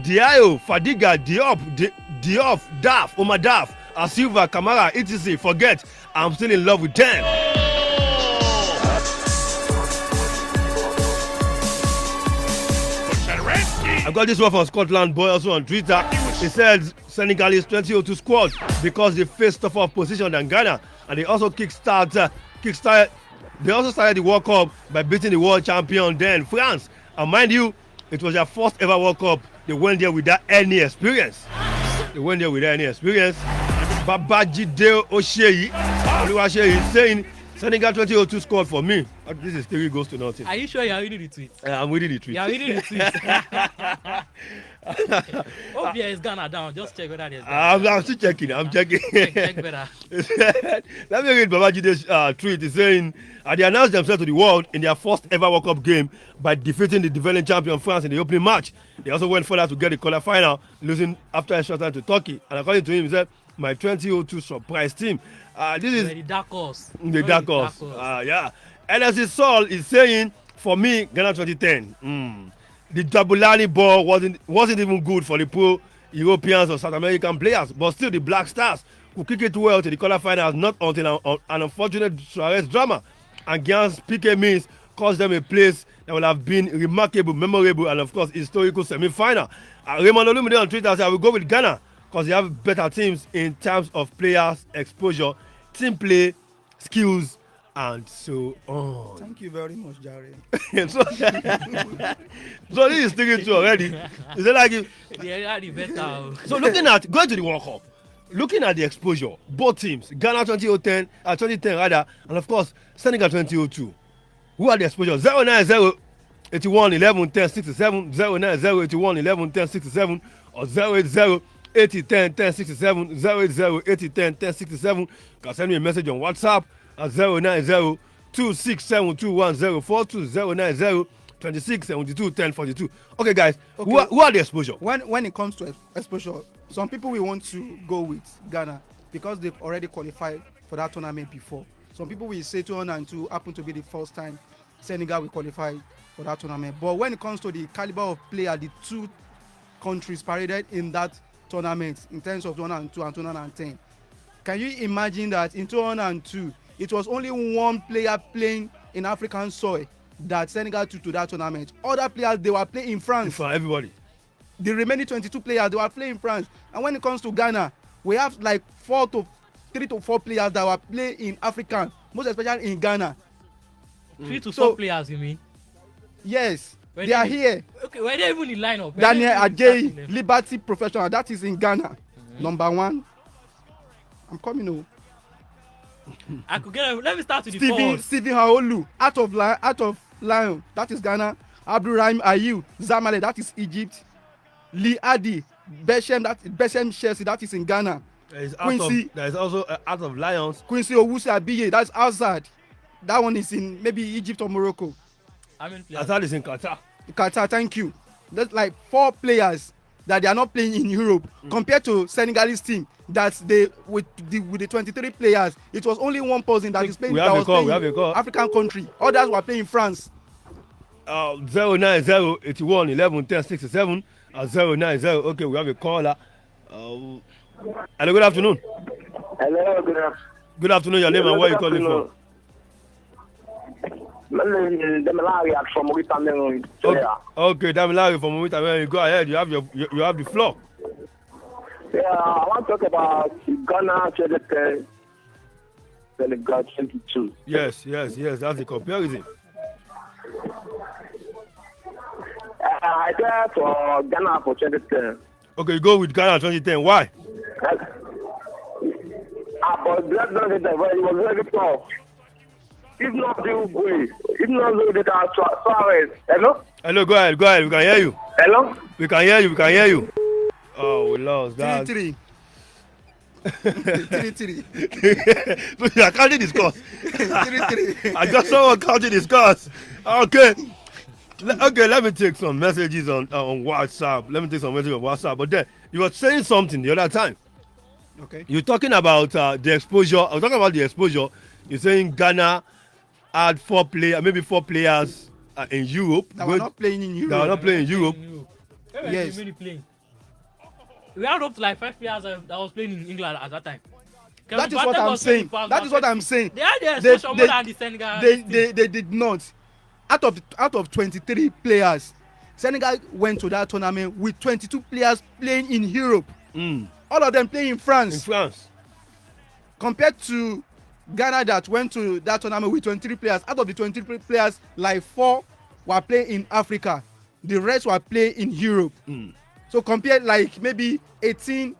Diayo, Fadiga, Diop, Daf, Omar Daf, Asilva, Kamara, etc. Forget, I'm still in love with them. I got this one from Scotland Boy also on Twitter. He says Senegalese 2002 squad because they faced tougher opposition than Ghana, and they also started the World Cup by beating the world champion then France. And mind you, it was their first ever World Cup. They went there without any experience. Babajide Osheyi is saying Senegal 2002 scored for me. This is 3 goals to nothing. Are you sure you are reading the tweet? I'm reading the tweet. You are reading the tweet. Hope there is Ghana down. Just check whether there's Ghana. I'm still checking. Check better. Let me read Babajide's tweet. He's saying, they announced themselves to the world in their first ever World Cup game by defeating the defending champion France in the opening match. They also went further to get the quarterfinal, losing after a short time to Turkey. And according to him, he said, my 2002 surprise team. This is the dark horse. The dark horse. Yeah. LSC Saul is saying, for me, Ghana 2010. The Jabulani ball wasn't even good for the pro Europeans or South American players, but still the Black Stars could kick it well to the quarterfinals, not until an unfortunate Suarez drama against Piqué means cost them a place that will have been remarkable, memorable, and of course historical semi-final. Raymond Olumide on Twitter said, I will go with Ghana because they have better teams in terms of players, exposure, team play, skills, and so on. Thank you very much, Jerry. so this is sticking to already. Is it like so looking at going to the World Cup, looking at the exposure, both teams, Ghana 2010 rather, and of course Senegal 2002. Who are the exposure? 090 81 11 10 67, 090 81 11 10 67, or 080 80 10 10 67, 080 80 10 10 67. You can send me a message on WhatsApp at 090 2672 1042, 090 26 72 10 42. Okay, guys, okay. Who are the exposure? When it comes to exposure, some people will want to go with Ghana because they've already qualified for that tournament before. Some people will say 2002 happened to be the first time Senegal will qualify for that tournament. But when it comes to the caliber of player, the two countries paraded in that tournament in terms of 2002 and 2010, can you imagine that in 2002 it was only one player playing in African soil that Senegal took to that tournament? Other players, they were playing in France. For everybody. The remaining 22 players, they were playing in France. And when it comes to Ghana, we have like 3 to 4 players that were playing in Africa, most especially in Ghana. 3 to 4 players, you mean? Yes, they are here. Okay, were they even in lineup? Daniel Ajayi, Liberty Professional, that is in Ghana. Number 1. I'm coming over. I could get. Let me start with the forwards. Stephen Haolu, out of Lion, that is Ghana. Abdulrahim Ayew, Zamalek, that is Egypt. Lee Adi, Beshem Chelsea, that is in Ghana. There is also out of Lions. Quincy Owusu Abiye, that's outside. That one is in maybe Egypt or Morocco. Azad is in Qatar. Qatar, thank you. That's like 4 players that they are not playing in Europe compared to Senegalese team. That they with the 23 players, it was only one person that is playing. African country. Others were playing in France. 090 81 11 10 67. 090. Okay, we have a caller. Hello, good afternoon. Hello, good afternoon. Good afternoon. Your name and where you calling from? Damilari from Mauritania. Okay, Damilari from Mauritania. Go ahead. You have the floor. Yeah, I want to talk about Ghana 2010, Senegal 22. Yes. That's the comparison. I there for Ghana for 2010. Okay, you go with Ghana 2010. Why? But that was very tough. If not Uruguay, if not Suarez. Hello? Hello, go ahead. We can hear you. Hello? We can hear you. Oh, we lost that. 3-3. 3-3. So you are counting the scores. 3-3. I just saw counting the scores. Okay, let me take some messages on WhatsApp. But then you were saying something the other time. Okay. You're talking about the exposure. I was talking about the exposure. You're saying Ghana had 4 players in Europe. That were not playing in Europe. That were not playing in Europe. Yes. We had up to like 5 players that was playing in England at that time. That is what I'm saying. They had the exposure more than the Senegal. They did not. Out of 23 players, Senegal went to that tournament with 22 players playing in Europe. All of them playing in France. Compared to Ghana that went to that tournament with 23 players. Out of the 23 players, like 4 were playing in Africa. The rest were playing in Europe. So compared like maybe 18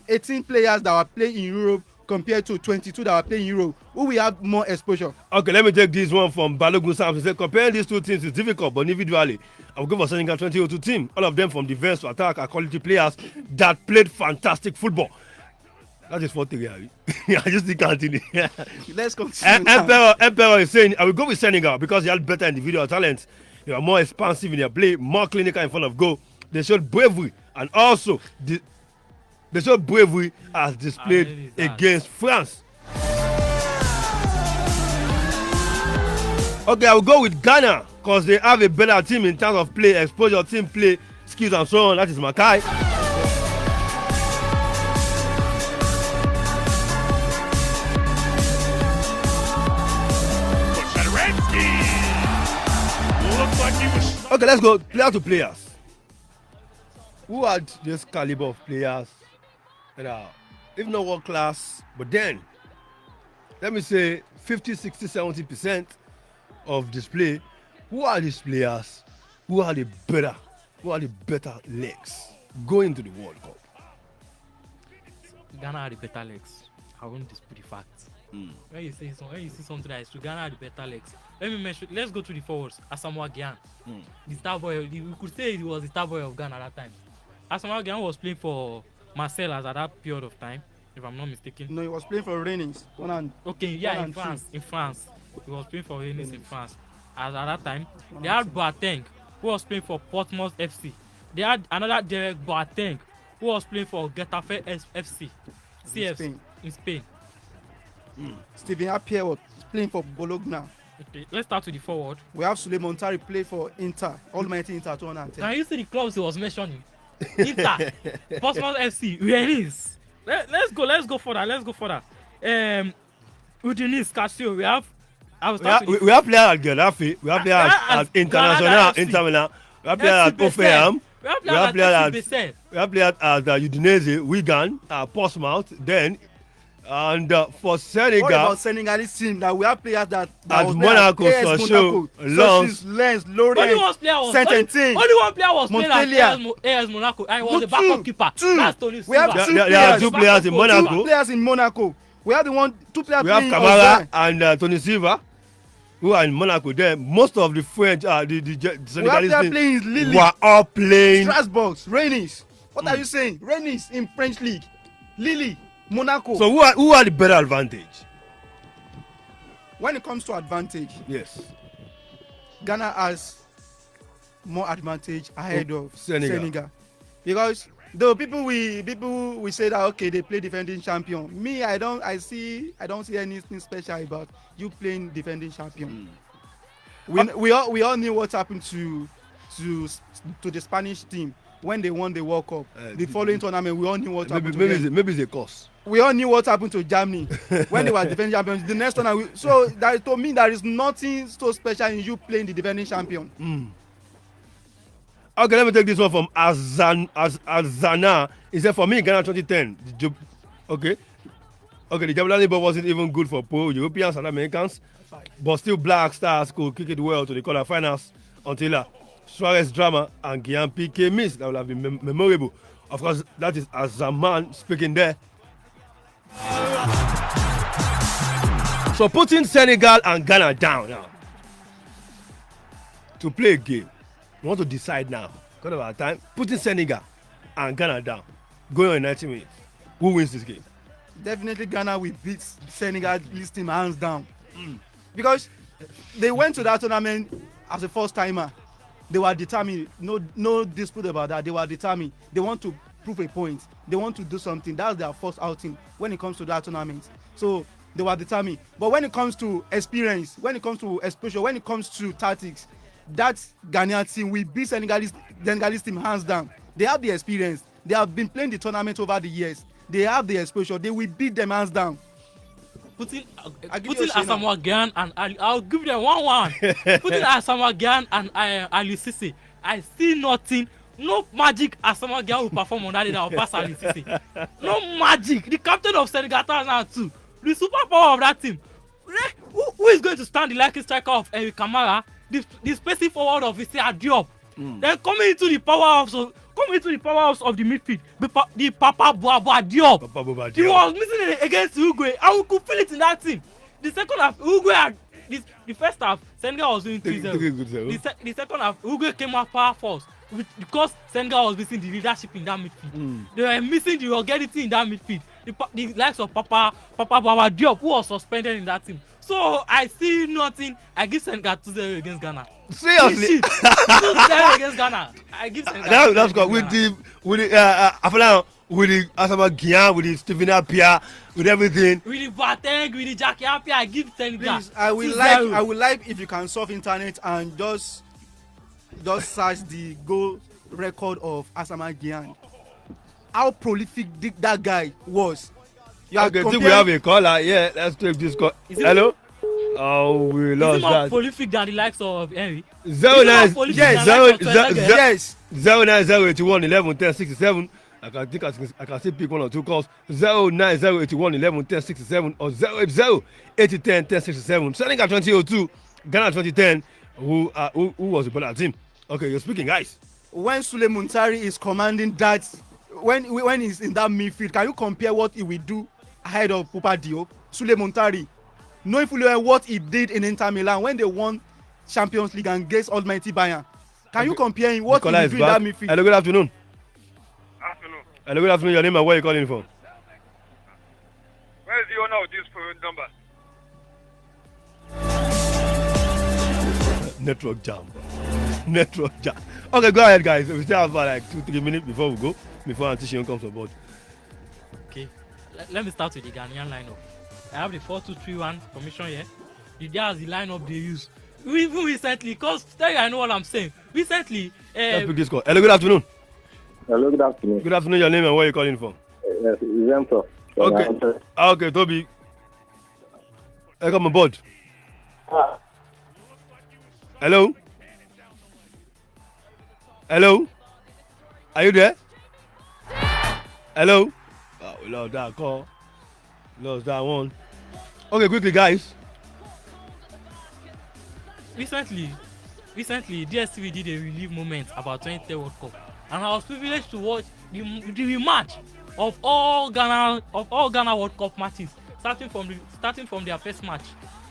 players that were playing in Europe compared to 22 that were playing in Europe, who will have more exposure? Okay, let me take this one from Balogun Sam. He said, comparing these two teams is difficult, but individually, I will go for Senegal 2002 team. All of them from defense to attack are quality players that played fantastic football. That is 4-3, Harry. I just think continue. Let's continue. Emperor is saying, I will go with Senegal because they had better individual talent. They were more expansive in their play, more clinical in front of goal. They showed bravery, and also they showed bravery as displayed against France. Okay, I will go with Ghana because they have a better team in terms of play, exposure, team play, skills, and so on. That is Makai. Okay, let's go player to players. Who had this caliber of players that are, if not world class, but then, let me say 50, 60, 70% of display. Who are these players who are the better legs going to the World Cup? Ghana are the better legs. I won't dispute the facts. When you see something that is true, Ghana are the better legs. Let's go to the forwards. Asamoah Gyan, the star boy. We could say he was the star boy of Ghana at that time. Asamoah Gyan was playing for Marseille at that period of time, if I'm not mistaken. No, he was playing for Rennes. In France. He was playing for Rennes in France. At that time, they had Boateng, who was playing for Portsmouth FC. They had another Derek Boateng, who was playing for Getafe FC, CF in Spain. Steven Appiah was playing for Bologna. Okay, let's start with the forward. We have Suleiman Tari play for Inter, Almighty Inter 210. Can you see the clubs he was mentioning? Inter, Portsmouth FC, Rennes. Let's go further. Udinese, Casio, we have players at Gaddafi, we have players at International, Inter Milan, we have players at Offenham, we have players at Udinese, Wigan, Portsmouth, then. And for Senegal, what about Senegalese team that we have players that at Monaco, Lens, Lorient, Saint-Etienne, only one player was playing at AS Monaco. I was the backup keeper. That's Tony Silva. We have two players in Monaco. Two players in Monaco. We have two players. We have Kamara and Tony Silva, who are in Monaco. Then most of the French, the Senegalese team were all playing Strasbourg, Rennes. What are you saying? Rennes in French league, Lille. Monaco. So who are the better advantage? When it comes to advantage, yes, Ghana has more advantage ahead of Senegal. Because though people we say that okay, they play defending champion. Me, I don't see anything special about you playing defending champion. We all knew what happened to the Spanish team when they won the World Cup. The following tournament, we all knew what happened to them. Maybe it's a cause. We all knew what happened to Germany when they were defending champions. The next tournament, so that to me, there is nothing so special in you playing the defending champion. Okay, let me take this one from Azana. He said, for me, Ghana 2010. Okay, the Javelin ball wasn't even good for poor Europeans and Americans, but still Black Stars could kick it well to the quarterfinals until Suarez drama and Guillaume Piqué miss. That will have been memorable. Of course, that is Azaman speaking there. So putting Senegal and Ghana down now to play a game. We want to decide now, because of our time, putting Senegal and Ghana down, going on in 90 minutes. Who wins this game? Definitely Ghana will beat Senegal team hands down. Because they went to that tournament as a first timer. They were determined. No dispute about that. They were determined. They want to prove a point. They want to do something. That's their first outing when it comes to that tournament. So they were determined. But when it comes to experience, when it comes to exposure, when it comes to tactics, that Ghanaian team will beat Senegalese team hands down. They have the experience. They have been playing the tournament over the years. They have the exposure. They will beat them hands down. Putting Asamoah Gyan and I'll give them 1-1. Putting Asamoah Gyan and Ali Cisse, I see nothing. No magic Asamoah Gyan will perform on that day that will pass Ali Cisse. No magic. The captain of Senegal 2002, the superpower of that team. Who is going to stand the likely striker of Eric Kamara? The spacing forward of Issa Diop. Then coming into the powerhouse of the midfield, the Papa Boba Diop. He was missing it against Uruguay, and we could feel it in that team. The second half, Uruguay had the first half, Senegal was doing 3-0. The second half, Uruguay came out power force because Senegal was missing the leadership in that midfield. They were missing the ruggedity in that midfield. The likes of Papa Boba Diop, who was suspended in that team. So I see nothing. I give Senegal 2-0 against Ghana. Seriously? 2-0 against Ghana. I give Senegal. That's good. With the Asamoah Gyan, with the Steven Appiah, with everything. With the Boateng, with the Jackie Appiah, I give Senegal. Please, I would like if you can surf internet and just search the goal record of Asamoah Gyan. How prolific that guy was. Okay, I think we have a caller. Yeah, let's take this call. Hello? Oh, we lost Is he more that. prolific than the likes of Henry? 09 yes. 09081 11 10 67. I can still pick one or two calls. 09081 11 10 67 or 080 80 10 10 67. Senegal 2002, Ghana 2010. Who was the better team? Okay, you're speaking, guys. When Sule Muntari is commanding that, when he's in that midfield, can you compare what he will do ahead of Pupa Diop? Sule Muntari, knowing fully well what he did in Inter Milan when they won Champions League against Almighty Bayern. Can you compare him what Nicola he will do in that midfield? Hello, good afternoon. Afternoon. Hello, good afternoon. Your name and where you calling from? Where is the owner of this phone number? Network jam. Okay, go ahead, guys. We still have about like 2-3 minutes before we go, before Antishion comes on board. Okay, let me start with the Ghanaian lineup. I have the 4-2-3-1 formation here. That's the lineup they use. Even recently, because I know what I'm saying. Recently, let's pick this call. Hello, good afternoon. Hello, good afternoon. Good afternoon. Your name and where you calling from? Yes, Zempo. Okay, Toby. Welcome on board. Hello? Hello? Are you there? Hello? Oh, we lost that call. Lost that one. Okay, quickly, guys. Recently, DSTV did a relief moment about 2010 World Cup, and I was privileged to watch the rematch of all Ghana World Cup matches, starting from their first match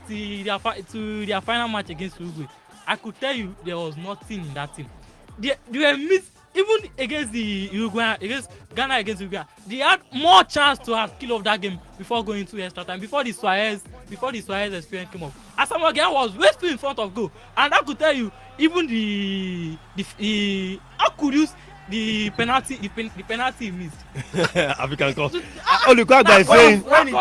to their final match against Uruguay. I could tell you there was nothing in that team. They were missed, even against Ghana against Uruguay. They had more chance to have kill off that game before going into extra time, before the Suarez experience came up. Asamoah Gyan was wasting in front of goal, and I could tell you even the how could you the penalty he missed. African call. All the guy is saying when it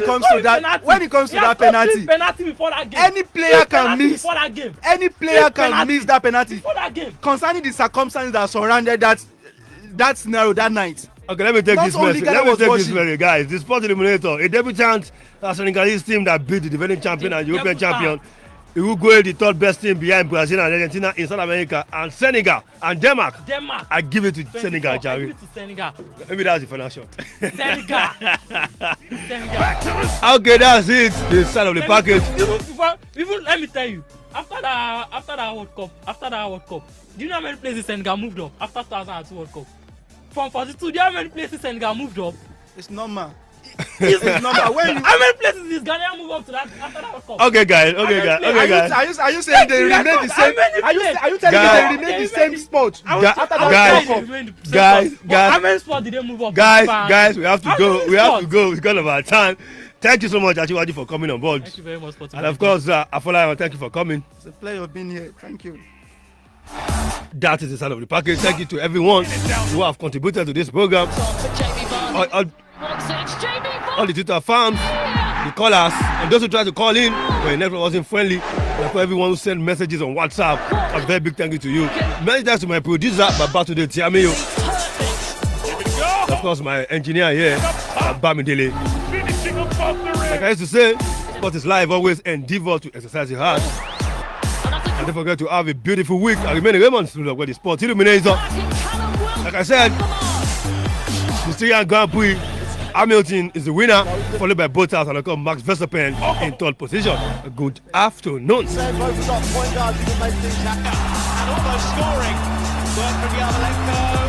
comes to that penalty before that game. Any player can miss before that game. Any player can miss that penalty before that game. Concerning the circumstances that surrounded that scenario that night. Okay, let me take this message, guys. The Sport Eliminator, a debutant Senegalese team that beat the defending champion and European champion. Uruguay, the third best team behind Brazil and Argentina in South America, and Senegal and Denmark. I give it to Senegal, Jerry. I give it to Senegal. Maybe that's the final shot. Senegal. Okay, that's it. The side of the package. Even let me tell you, after that World Cup, do you know how many places Senegal moved up after 2002 World Cup? From 42, do you know how many places Senegal moved up? It's normal. It's normal. How many places is Ghana move up to that after that World Cup? Okay, guys. Are you saying they remain the same? Are you telling me they remain the same spot after that World Cup? Guys, how many spots did they move up? Guys, we have to go. We have to go because of our time. Thank you so much, Achiwaju, for coming on board. Thank you very much, and of course, Afolayan, thank you for coming. It's a pleasure being here. Thank you. That is the side of the package. Thank you to everyone who have contributed to this program. All the Twitter fans, the callers, and those who tried to call in, but your network wasn't friendly. And for everyone who sent messages on WhatsApp, a very big thank you to you. Many thanks to my producer, Babatude Tiamiyo. Of course, my engineer here, Bamidele. Like I used to say, sport is life, always endeavor to exercise your heart. And don't forget to have a beautiful week. I remain Raymond Suluk with the Sport Illuminator. Like I said, the Syrian Grand Prix, Hamilton is the winner, followed by Bottas and of course Max Verstappen in third position. Good afternoon. So both have got point guards who can make things happen. And almost scoring. Work from Yarmolenko.